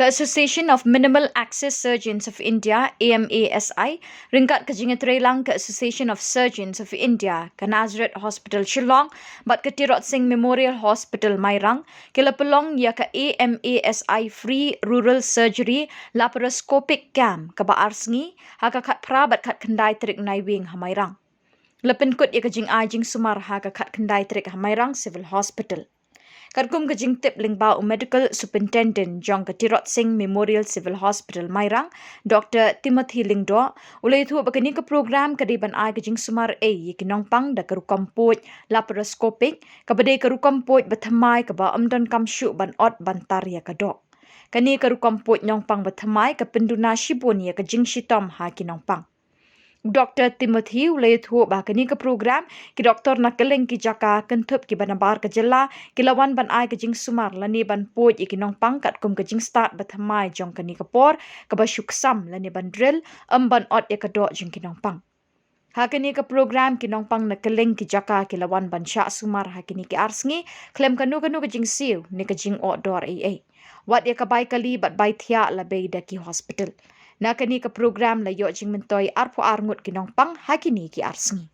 Association of Minimal Access Surgeons of India AMASI ringkat ke jingatrelang ke Association of Surgeons of India ke Nazareth Hospital Shillong bat ke Tirot Singh Memorial Hospital Mairang kila pelong ya ke AMASI Free Rural Surgery Laparoscopic Camp ke Baar Sengi haka kat prabat kat kendai trik naiwing Hamairang. Lepin kut ya ke jing ajing sumar haka kat kendai trik Hamairang Civil Hospital. Karkum ke jing tip lingbau Medical Superintendent Jong ke Tirot Singh Memorial Civil Hospital Mairang Dr. Timothy Lingdo ulai thu bakani ke program ke diban ai ke jing sumar yikinong pang da kerukam poj laparoscopic ke badai kerukam poj bathamai ke ba amdon kamshu ban ot bantar ya ke dok. Kani kerukam poj nyong pang bathamai ke penduna shibun ya ke jing shitom ha kinong pang. Dr. Timothy ulai thu bakani ke program ki doktor nak keleng ki jaka kentup ki banabar ke jela ki lawan ban ai ke jing sumar lani ban poj ikinong pang kat kum ke jing start bathamai jong kani ke por ke basyuk sam lani ban drill ban ot ya ke dok jing kinong pang. Hakini ke program kinong pang nak keleng ki jaka ki lawan ban syak sumar hakini ki arsngi klem kanu ke jing siu ni ke jing outdoor AA. Wat ya ke bai kali bat bai thia la bei da ki hospital. Nakani ke program la yo jing mentoi arpo arngut kinong pang hakini ki arsngi.